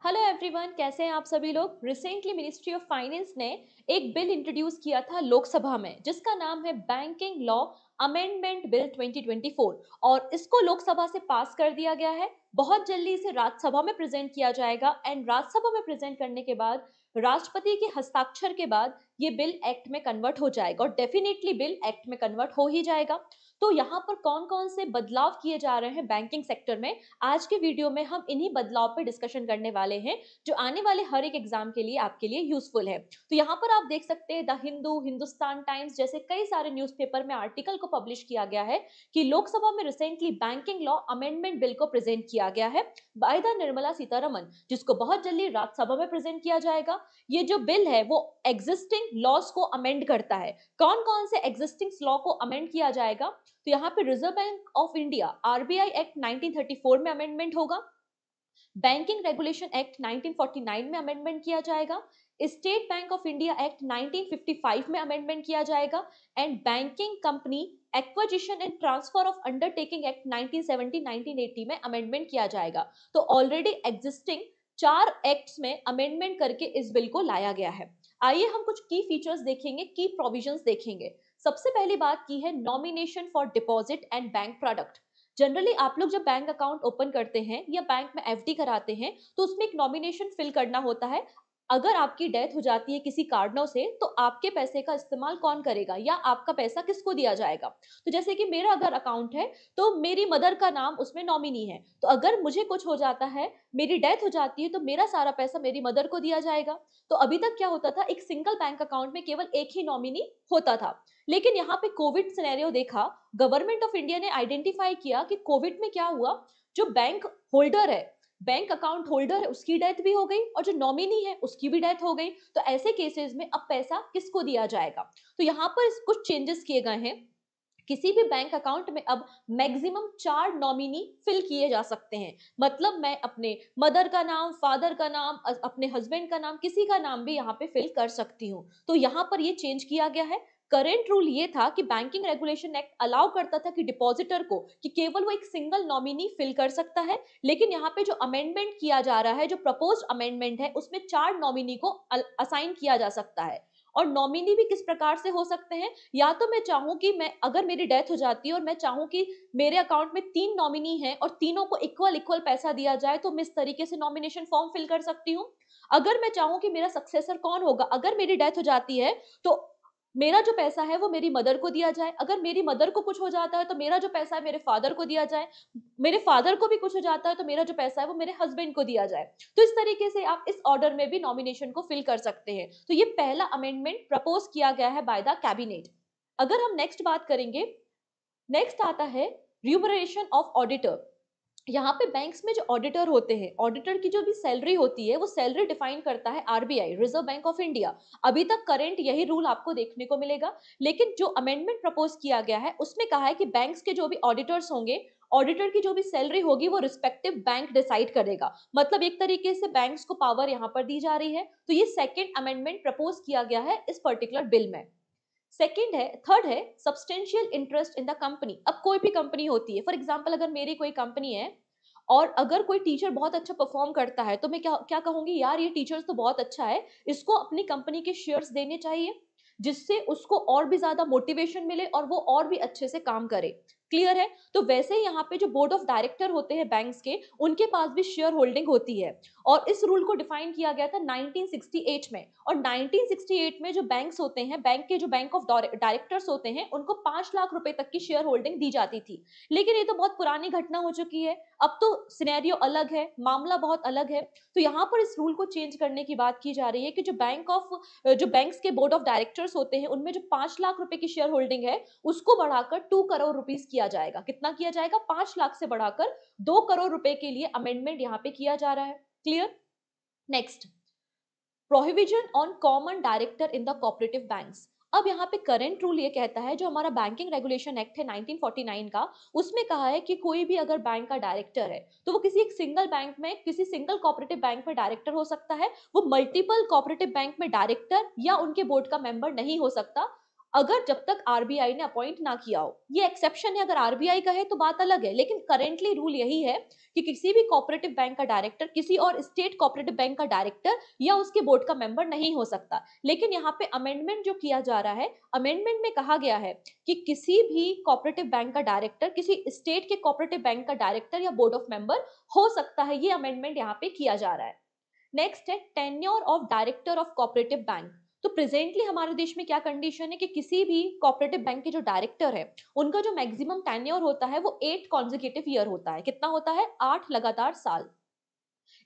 Hello everyone, कैसे हैं आप सभी लोग। रिसेंटली मिनिस्ट्री ऑफ फाइनेंस ने एक बिल इंट्रोड्यूस किया था लोकसभा में जिसका नाम है बैंकिंग लॉ अमेंडमेंट बिल 2024 और इसको लोकसभा से पास कर दिया गया है। बहुत जल्दी इसे राज्यसभा में प्रेजेंट किया जाएगा एंड राज्यसभा में प्रेजेंट करने के बाद राष्ट्रपति के हस्ताक्षर के बाद ये बिल एक्ट में कन्वर्ट हो जाएगा और डेफिनेटली बिल एक्ट में कन्वर्ट हो ही जाएगा। तो यहाँ पर कौन कौन से बदलाव किए जा रहे हैं बैंकिंग सेक्टर में, आज के वीडियो में हम इन्हीं बदलाव पे डिस्कशन करने वाले हैं जो आने वाले हर एक एग्जाम के लिए आपके लिए यूजफुल है। तो यहाँ पर आप देख सकते हैं द हिंदू, हिंदुस्तान टाइम्स जैसे कई सारे न्यूज़पेपर में आर्टिकल को पब्लिश किया गया है कि लोकसभा में recently banking law amendment bill को प्रेजेंट किया गया है बाय द निर्मला सीतारमन, जिसको बहुत जल्दी राज्यसभा में प्रेजेंट किया जाएगा। ये जो बिल है वो एग्जिस्टिंग लॉज को अमेंड करता है। कौन कौन से एग्जिस्टिंग लॉ को अमेंड किया जाएगा? तो यहाँ पे reserve bank of India RBI act 1934 में अमेंडमेंट होगा, बैंकिंग रेगुलेशन एक्ट 1949 में अमेंडमेंट किया जाएगा, state bank of India act 1955 में अमेंडमेंट किया जाएगा and banking company acquisition and transfer of undertaking act 1970-1980 में अमेंडमेंट किया जाएगा। तो ऑलरेडी एग्जिस्टिंग चार एक्ट्स में अमेंडमेंट करके इस बिल को लाया गया है। आइए हम कुछ की फीचर्स देखेंगे, की प्रोविजंस देखेंगे। सबसे पहली बात की है nomination for deposit and bank product. Generally आप लोग जब बैंक अकाउंट ओपन करते हैं या बैंक में एफडी कराते हैं तो उसमें एक नॉमिनेशन फिल करना होता है। अगर आपकी डेथ हो जाती है किसी कारणों से तो आपके पैसे का इस्तेमाल कौन करेगा या आपका पैसा किसको दिया जाएगा। तो जैसे कि मेरा अगर अकाउंट है तो मेरी मदर का नाम उसमें नॉमिनी है, तो अगर मुझे कुछ हो जाता है, मेरी डेथ हो जाती है, तो मेरा सारा पैसा मेरी मदर को दिया जाएगा। तो अभी तक क्या होता था, एक सिंगल बैंक अकाउंट में केवल एक ही नॉमिनी होता था। लेकिन यहाँ पे कोविड सिनेरियो देखा, गवर्नमेंट ऑफ इंडिया ने आइडेंटिफाई किया कि कोविड में क्या हुआ, जो बैंक होल्डर है, बैंक अकाउंट होल्डर है, उसकी डेथ भी हो गई और जो नॉमिनी है उसकी भी डेथ हो गई। तो ऐसे केसेस में अब पैसा किसको दिया जाएगा? तो यहाँ पर कुछ चेंजेस किए गए हैं। किसी भी बैंक अकाउंट में अब मैक्सिमम 4 नॉमिनी फिल किए जा सकते हैं। मतलब मैं अपने मदर का नाम, फादर का नाम, अपने हस्बैंड का नाम, किसी का नाम भी यहाँ पे फिल कर सकती हूँ। तो यहाँ पर ये चेंज किया गया है। करेंट रूल ये था कि बैंकिंग रेगुलेशन एक्ट अलाउ करता था कि डिपॉजिटर को कि केवल वो एक सिंगल नॉमिनी फिल कर सकता है, लेकिन यहाँ पे जो अमेंडमेंट किया जा रहा है, जो प्रपोज्ड अमेंडमेंट है, उसमें 4 नॉमिनी को असाइन किया जा सकता है। और नॉमिनी भी किस प्रकार से हो सकते हैं? या तो मैं चाहूं कि मैं, अगर मेरी डेथ हो जाती है और मैं चाहूं कि मेरे अकाउंट में 3 नॉमिनी हैं और तीनों को इक्वल इक्वल पैसा दिया जाए, तो मैं इस तरीके से नॉमिनेशन फॉर्म फिल कर सकती हूँ। अगर मैं चाहूं कि मेरा सक्सेसर कौन होगा, अगर मेरी डेथ हो जाती है तो मेरा जो पैसा है वो मेरी मदर को दिया जाए, अगर मेरी मदर को कुछ हो जाता है तो मेरा जो पैसा है मेरे फादर को दिया जाए, मेरे फादर को भी कुछ हो जाता है तो मेरा जो पैसा है वो मेरे हस्बैंड को दिया जाए। तो इस तरीके से आप इस ऑर्डर में भी नॉमिनेशन को फिल कर सकते हैं। तो ये पहला अमेंडमेंट प्रपोज किया गया है बाय द कैबिनेट। अगर हम नेक्स्ट बात करेंगे, नेक्स्ट आता है रिम्यूनरेशन ऑफ ऑडिटर। यहाँ पे बैंक्स में जो ऑडिटर होते हैं, ऑडिटर की जो भी सैलरी होती है वो सैलरी डिफाइन करता है RBI, reserve bank of India. अभी तक करंट यही रूल आपको देखने को मिलेगा, लेकिन जो अमेंडमेंट प्रपोज किया गया है उसमें कहा है कि बैंक्स के जो भी ऑडिटर्स होंगे, ऑडिटर की जो भी सैलरी होगी वो रिस्पेक्टिव बैंक डिसाइड करेगा। मतलब एक तरीके से बैंक्स को पावर यहाँ पर दी जा रही है। तो ये सेकेंड अमेंडमेंट प्रपोज किया गया है इस पर्टिकुलर बिल में। सेकेंड है, थर्ड है substantial interest in the company. अब कोई भी कंपनी होती है, फॉर एग्जांपल अगर मेरी कोई कंपनी है और अगर कोई टीचर बहुत अच्छा परफॉर्म करता है तो मैं क्या क्या कहूंगी, यार ये टीचर तो बहुत अच्छा है, इसको अपनी कंपनी के शेयर्स देने चाहिए, जिससे उसको और भी ज्यादा मोटिवेशन मिले और वो और भी अच्छे से काम करे। क्लियर है? तो वैसे ही यहाँ पे जो बोर्ड ऑफ डायरेक्टर होते हैं बैंक्स के, उनके पास भी शेयर होल्डिंग होती है और इस रूल को डिफाइन किया गया था 1968 में। और 1968 में जो बैंक्स होते हैं, बैंक के जो बैंक ऑफ डायरेक्टर्स होते हैं, उनको 5 लाख रुपए तक की शेयर होल्डिंग दी जाती थी। लेकिन ये तो बहुत पुरानी घटना हो चुकी है, अब तो सिनेरियो अलग है, मामला बहुत अलग है। तो यहाँ पर इस रूल को चेंज करने की बात की जा रही है कि जो बैंक्स के बोर्ड ऑफ डायरेक्टर्स होते हैं उनमें जो 5 लाख रुपए की शेयर होल्डिंग है उसको बढ़ाकर 2 करोड़ रुपीस किया जाएगा। कितना किया जाएगा? 5 लाख से बढ़ाकर 2 करोड़ रुपए के लिए अमेंडमेंट यहाँ पे किया जा रहा है। Clear? Next, prohibition on common director in the cooperative banks. अब यहाँ पे करंट रूल ये कहता है, जो हमारा बैंकिंग रेगुलेशन एक्ट है 1949 का, उसमें कहा है कि कोई भी अगर बैंक का डायरेक्टर है तो वो किसी एक सिंगल बैंक में, किसी सिंगल कोऑपरेटिव बैंक में डायरेक्टर हो सकता है, वो मल्टीपल कोऑपरेटिव बैंक में डायरेक्टर या उनके बोर्ड का मेंबर नहीं हो सकता। अगर जब तक आरबीआई ने अपॉइंट ना किया हो। ये एक्सेप्शन है, अगर आरबीआई का है तो बात अलग है, लेकिन करेंटली रूल यही है कि किसी भी कोऑपरेटिव बैंक का डायरेक्टर किसी और स्टेट कोऑपरेटिव बैंक का डायरेक्टर या उसके बोर्ड का मेंबर नहीं हो सकता। लेकिन यहाँ पे अमेंडमेंट जो किया जा रहा है, अमेंडमेंट में कहा गया है कि किसी भी कोऑपरेटिव बैंक का डायरेक्टर किसी स्टेट के कोऑपरेटिव बैंक का डायरेक्टर या बोर्ड ऑफ मेंबर हो सकता है। ये अमेंडमेंट यहाँ पे किया जा रहा है। नेक्स्ट है tenure of director of cooperative bank. तो प्रेजेंटली हमारे देश में क्या कंडीशन है कि किसी भी कोऑपरेटिव बैंक के जो डायरेक्टर है, उनका जो मैक्सिमम टेन्योर होता है वो 8 कॉन्जिक्यूटिव ईयर होता है। कितना होता है? 8 लगातार साल।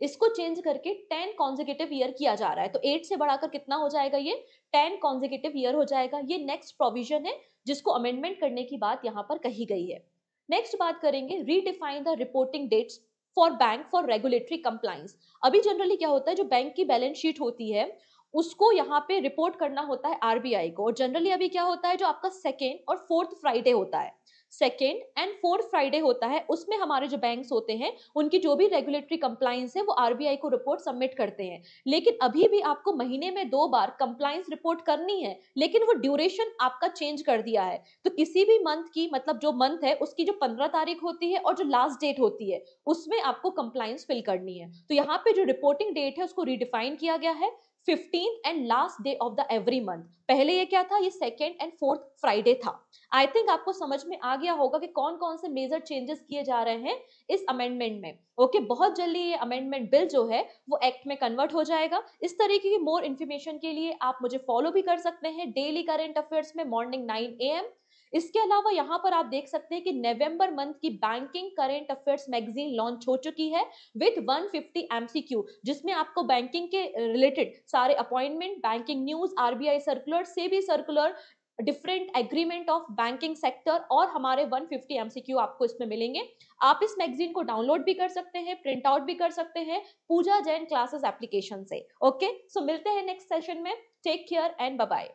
इसको चेंज करके 10 कॉन्जिक्यूटिव ईयर किया जा रहा है। तो 8 से बढ़ाकर कितना हो जाएगा? ये 10 कॉन्जिक्यूटिव ईयर हो जाएगा। ये नेक्स्ट प्रोविजन है जिसको अमेंडमेंट करने की बात यहाँ पर कही गई है। नेक्स्ट बात करेंगे, redefine the reporting dates for bank for regulatory compliance. अभी जनरली क्या होता है, जो बैंक की बैलेंस शीट होती है उसको यहाँ पे रिपोर्ट करना होता है आरबीआई को, और जनरली अभी क्या होता है, जो आपका सेकेंड और फोर्थ फ्राइडे होता है, सेकेंड एंड फोर्थ फ्राइडे होता है, उसमें हमारे जो बैंक्स होते हैं उनकी जो भी रेगुलेटरी कंप्लायंस है वो आरबीआई को रिपोर्ट सबमिट करते हैं। लेकिन अभी भी आपको महीने में 2 बार कंप्लायंस रिपोर्ट करनी है, लेकिन वो ड्यूरेशन आपका चेंज कर दिया है। तो किसी भी मंथ की, मतलब जो मंथ है उसकी जो 15 तारीख होती है और जो लास्ट डेट होती है उसमें आपको कंप्लायंस फिल करनी है। तो यहाँ पे जो रिपोर्टिंग डेट है उसको रिडिफाइन किया गया है, 15th and last day of the every month. पहले ये क्या था? ये सेकेंड एंड फोर्थ फ्राइडे था। आई थिंक आपको समझ में आ गया होगा कि कौन कौन से मेजर चेंजेस किए जा रहे हैं इस अमेंडमेंट में। ओके, बहुत जल्दी ये अमेंडमेंट बिल जो है वो एक्ट में कन्वर्ट हो जाएगा। इस तरीके की मोर इन्फॉर्मेशन के लिए आप मुझे फॉलो भी कर सकते हैं डेली करंट अफेयर्स में मॉर्निंग 9 AM। इसके अलावा यहाँ पर आप देख सकते हैं कि नवंबर मंथ की banking current affairs magazine launch हो चुकी है विद 150 MCQ, जिसमें आपको बैंकिंग के रिलेटेड सारे appointment, banking news, RBI circular, SEBI circular, different agreement of banking sector और हमारे 150 MCQ आपको इसमें मिलेंगे। आप इस मैगजीन को डाउनलोड भी कर सकते हैं, प्रिंट आउट भी कर सकते हैं पूजा जैन क्लासेस एप्लीकेशन से। ओके, सो मिलते हैं नेक्स्ट सेशन में। Take care and bye bye.